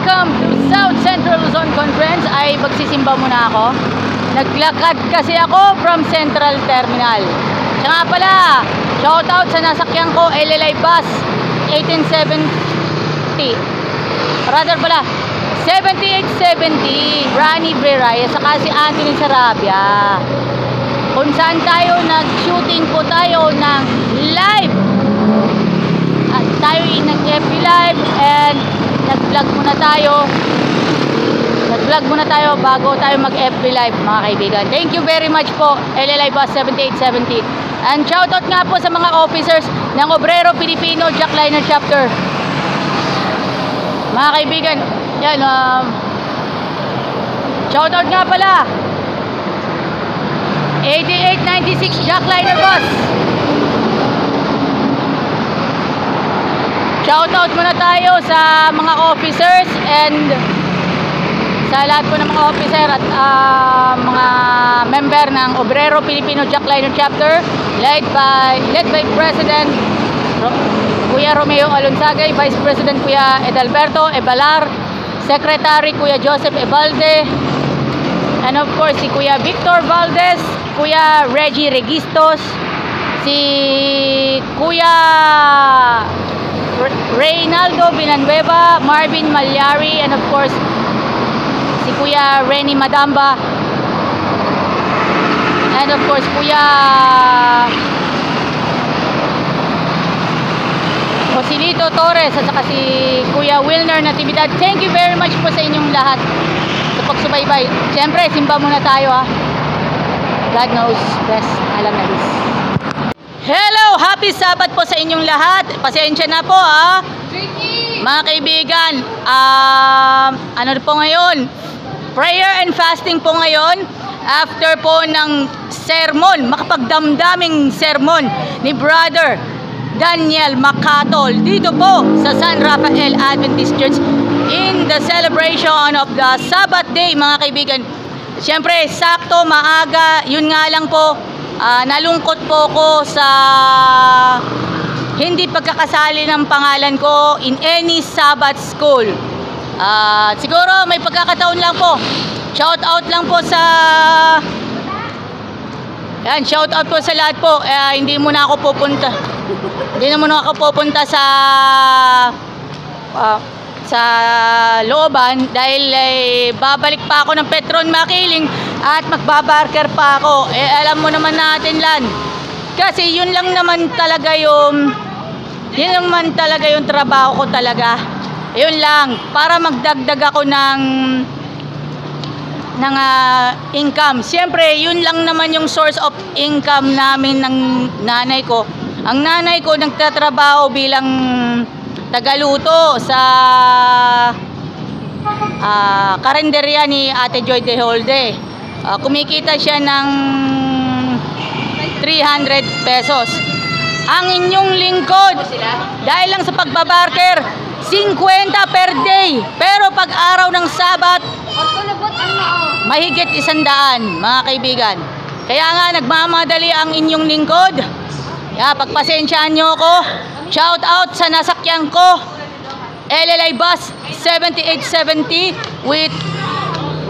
Welcome to South Central Luzon Conference. Ay magsisimba muna ako. Naglakad kasi ako from Central Terminal. Siya nga pala, shoutout sa nasakyan ko, LLI Bus 1870. Rather pala 7870, Rani Veraya, saka si Anthony Sarabia. Kung saan tayo nag-shooting po tayo ng live. At tayo nag-FB live and nag-vlog muna tayo bago tayo mag-FB live, mga kaibigan. Thank you very much po, LLI Bus 7870. And shoutout nga po sa mga officers ng Obrero Pilipino Jackliner Chapter. Mga kaibigan, yan, shoutout nga pala 8896 Jackliner Bus. Shoutout muna tayo sa mga officers and sa lahat po ng mga officer at mga member ng Obrero Pilipino Jackliner Chapter led by President Kuya Romeo Alonsagay, Vice President Kuya Edalberto Ebalar, Secretary Kuya Joseph Ebalde, and of course si Kuya Victor Valdez, Kuya Reggie Registos, si Kuya Reynaldo Villanueva, Marvin Malyari, and of course si Kuya Renny Madamba, and of course Kuya Joselito Torres, at saka si Kuya Wilner Natividad. Thank you very much po sa inyong lahat sa pagsubaybay. Siyempre, simba muna tayo ha. God knows best. Alam na this. Hello! Happy Sabbath po sa inyong lahat. Pasensya na po ha. Mga kaibigan, ano po ngayon? Prayer and fasting po ngayon. After po ng sermon, makapagdamdaming sermon ni Brother Daniel Macatol dito po sa San Rafael Adventist Church in the celebration of the Sabbath day, mga kaibigan. Siyempre, sakto, maaga, yun nga lang po, nalungkot po ko sa hindi pagkakasali ng pangalan ko in any Sabbath school. Siguro may pagkakataon lang po. Shout out lang po sa yan, shout out po sa lahat po. Hindi muna ako pupunta. Hindi na muna ako pupunta sa looban dahil babalik pa ako ng Petron Makiling at magbabarker pa ako. Alam mo naman natin lan. Kasi yun naman talaga yung trabaho ko talaga. Yun lang, para magdagdag ako ng income. Siyempre, yun lang naman yung source of income namin ng nanay ko. Ang nanay ko nagtatrabaho bilang tagaluto sa karinderya ni Ate Joy De Holde. Kumikita siya ng 300 pesos. Ang inyong lingkod, dahil lang sa pagbabarker, 50 per day. Pero pag araw ng Sabat, mahigit 100, mga kaibigan. Kaya nga nagmamadali ang inyong lingkod. Pagpasensyaan nyo ako. Shout out sa nasakyan ko, LLI Bus 7870 with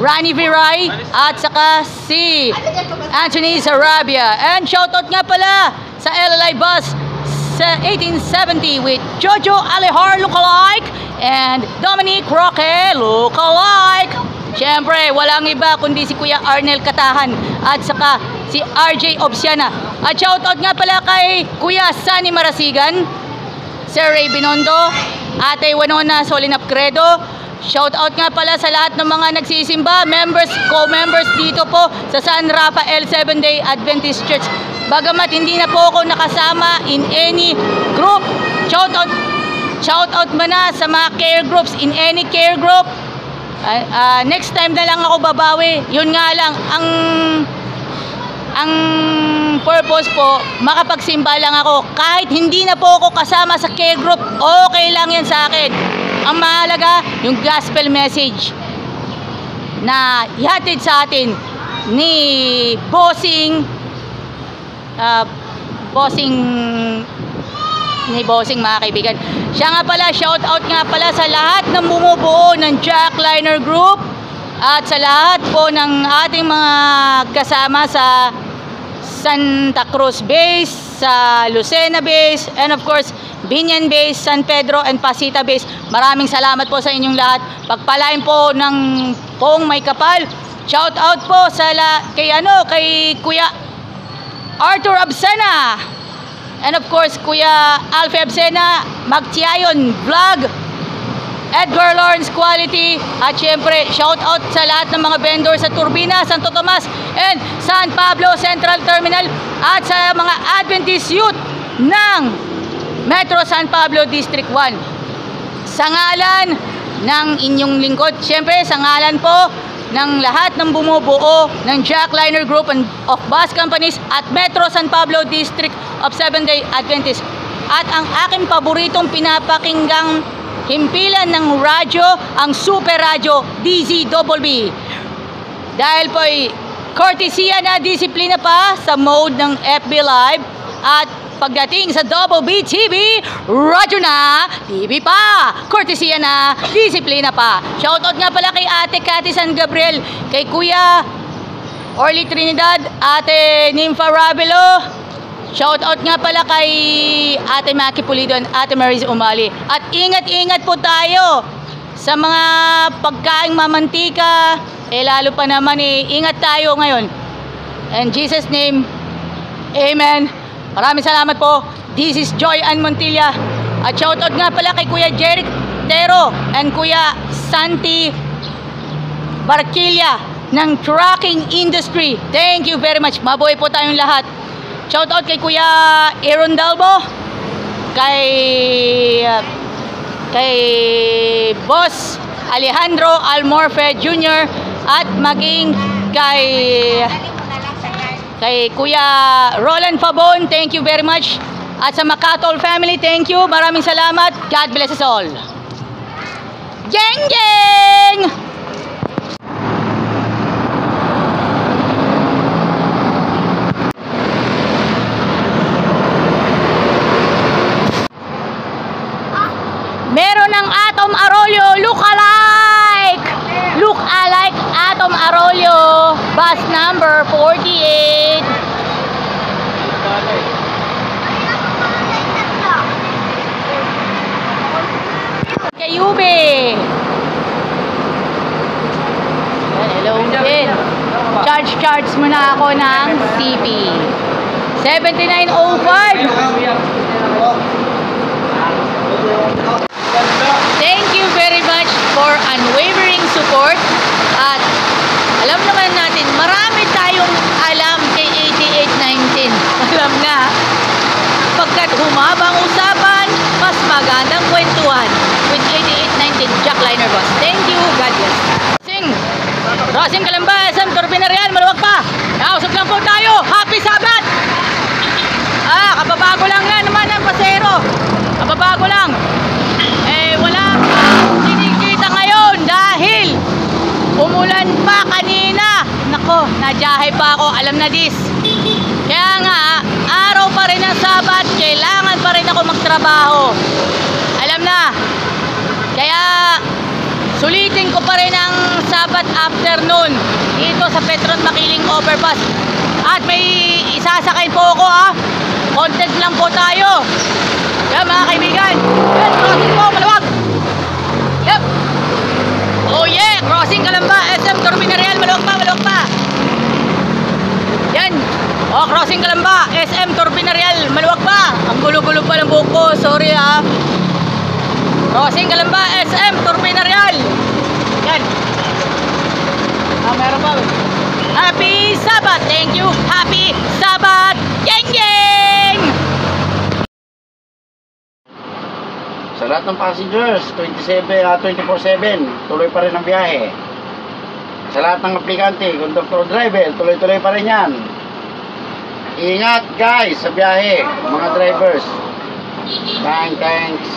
Rani Viray at saka si Anthony Sarabia. And shout out nga pala sa LLI Bus 1870 with Jojo Alejandro lookalike and Dominic Roque lookalike. Siyempre, walang iba kundi si Kuya Arnel Katahan at saka si RJ Obsiana. At shoutout nga pala kay Kuya Sunny Marasigan, Sir Ray Binondo, Ate Winona Solinap Credo. Shoutout nga pala sa lahat ng mga nagsisimba, members, co-members dito po sa San Rafael 7-Day Adventist Church. Bagamat hindi na po ako nakasama in any group, shoutout mo na sa mga care groups, in any care group. Next time na lang ako babawi. Yun nga lang, ang purpose po, makapagsimba lang ako. Kahit hindi na po ako kasama sa care group, okay lang yan sa akin. Ang mahalaga, yung gospel message na ihatid sa atin ni Bossing ni Bossing, mga kaibigan. Siya nga pala, shout out nga pala sa lahat ng bumubuo ng Jackliner Group at sa lahat po ng ating mga kasama sa Santa Cruz Base, sa Lucena Base, and of course Binyan Base, San Pedro and Pasita Base. Maraming salamat po sa inyong lahat. Pagpalain po ng pong may kapal. Shout out po sa kay Kuya Arthur Absena, and of course Kuya Alfie Absena, Magtiayon Vlog, Edgar Lawrence Quality, at syempre shout out sa lahat ng mga vendor sa Turbina, Santo Tomas and San Pablo Central Terminal, at sa mga Adventist Youth ng Metro San Pablo District 1. Sa ngalan ng inyong lingkod, syempre sa ngalan po ng lahat ng bumubuo ng Jackliner Group of Bus Companies at Metro San Pablo District of Seventh-day Adventist, at ang aking paboritong pinapakinggang himpilan ng radyo, ang Super Radio DZBB, dahil po ay courtesya na disiplina pa sa mode ng FB Live, at pagdating sa Double B TV, radyo na, TV pa, courtesya na, disiplina pa. Shoutout nga pala kay Ate Cathy San Gabriel, kay Kuya Orly Trinidad, Ate Nympha Ravelo. Shoutout nga pala kay Ate Maki Pulido and Ate Maris Umali. At ingat-ingat po tayo sa mga pagkaing mamantika, lalo pa naman ingat tayo ngayon. In Jesus' name, Amen. Maraming salamat po. This is Joy Ann Montilla. At shoutout nga pala kay Kuya Jeric Tero and Kuya Santi Barquilla ng Trucking Industry. Thank you very much. Mabuhay po tayong lahat. Shoutout kay Kuya Aaron Dalbo, kay Boss Alejandro Almorfe Jr. at maging kay Kuya Roland Fabon, thank you very much. At sa Makatol family, thank you. Maraming salamat. God bless us all. Jeng jeng! Meron ng Atom Arroyo look-alike! Look-alike Atom Arroyo, bus number 48. Kayube. Hello din. Charge muna ako ng CP. 7905. Thank you very much for unwavering support. At alam naman natin, marami tayong alam kay 8819. Alam na, pagkat humabang usapan, mas magandang kwentuhan with 8819 Jackliner Bus. Thank you, God bless. Rosing Calamba, SM Turbina Real, maluwag pa. Nausap lang po tayo. Happy Sabat! Kababago lang na naman ang pasero. Kababago lang. Wala akong kinikita ngayon dahil umulan pa kanina. Nako, nadyahe pa ako. Alam na this. Kaya nga, araw pa rin ang Sabat. Kailangan pa rin ako magtrabaho. Alam na. Kaya sulitin ko pa rin ang Sabat afternoon dito sa Petron Makiling Overpass. At may isasakay po ako Content lang po tayo. Yan mga kaibigan. Yan, crossing po, maluwag. Yep. Oh yeah, crossing Calamba, SM Turbina Real, maluwag pa. Yan. Crossing Calamba, SM Turbina Real, maluwag pa. Ang gulo-gulo pa ng buhok ko, sorry Crossing Calamba, SM Turbina Real. Yan. Meron pa. Happy Sabat, thank you. Happy Sabat. Geng geng. Sa lahat ng passengers, 24/7, tuloy pa rin ang biyahe. Sa lahat ng aplikante, conductor, driver, tuloy-tuloy pa rin yan. Ingat guys sa biyahe, mga drivers. Thanks.